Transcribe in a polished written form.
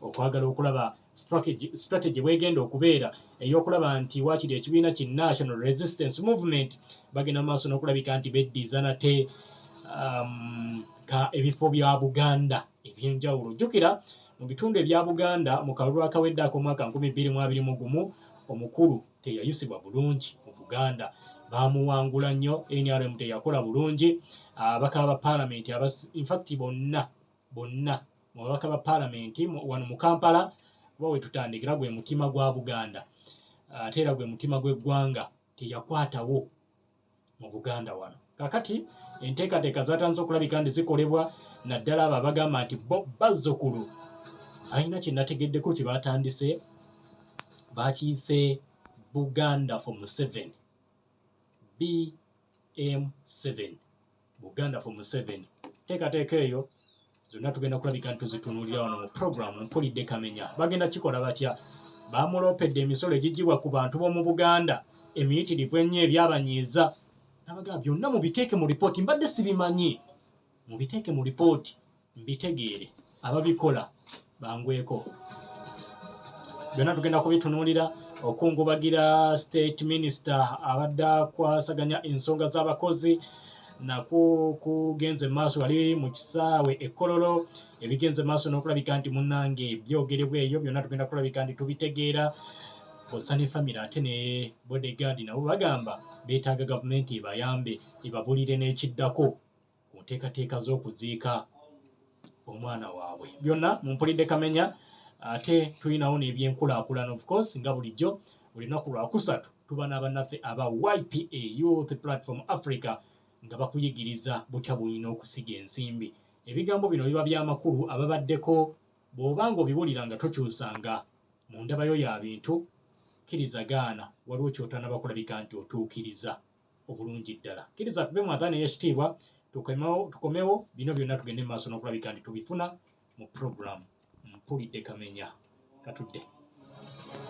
okwagala okulaba strategy bwegenda okubeera ey'okulaba nti waakiri ekibiina ki National Resistance Movement bagenda mu maaso n'okulabika nti beddiza nate ebifo bya Buganda eby'enjawulo. Jjukira mu bitundu ebya Buganda mu kalulu akawedde ak'omwaka 2021 omukulu teyayisibwa bulungi mu Buganda, baamuwangula nnyo, NRM teyakola bulungi. Ababaka ba Parliament infact bonna mu babaka ba Parliament wano mu Kampala we tutandikira gwe mutima gwa Buganda ate era gwe mutima gw'eggwanga teyakwatawo mu Buganda wano. Kakati enteekateeka zatandise okulabika nti zikolebwa naddala abo abagamba nti bo bazzukulu alina kye nategeddeko kye baatandise baakiyise Buganda for Museveni, BM7, Buganda for Museveni. Teekateeka eyo zonna tugenda kulabika nti tuzitunuulira wano mu programu Mpulidde Kamenya. Bagenda kikola batya? Baamuloopedde emisolo egigibwa ku bantu b'omu Buganda emiyitirivu ennyo ebyabanyiiza. Nabaga byonna mubiteeke mu lipooti, mbadde sibimanyi. Mubiteeke mu lipooti mbitegeere, ababikola bangweko. Byonna tugenda kubitunuulira. Okungubagira State Minister abadde akwasaganya ensonga z'abakozi kugenze maaso wali mu kisaawe Ekkololo, ebigenze maaso n'okulabika nti munnange byogerebwa eyo byonna tugenda kulabika nti tubitegeera. Bossa ne famire ate ne bodyguard nabo bagamba beetaaga gavumenti ebayambe ebabulire n'ekiddako ku nteekateeka z'okuziika omwana waabwe. Byonna mu Mpulidde Kamenya. Ate tulinawo n'ebyenkulaakulana of course nga bulijjo buli lunaku lwakusatu tuba n'abannaffe aba YPA Youth Platform Africa nga bakuyigiriza butya bulina okusiga ensimbi. Ebigambo bino biba by'amakulu ababaddeko bw'obanga obiwulira nga tokyusanga mu ndabayo ya bintu kkiriza gaana waliwo ky'otanaba kulabika nti otuukiriza obulungi ddala. Kkiriza tube mu adhaana ey'ekitiibwa tukomewo bino byonna tugende mu maaso n'okulabika nti tubifuna mu programu Mpulidde Kamenya. Katudde.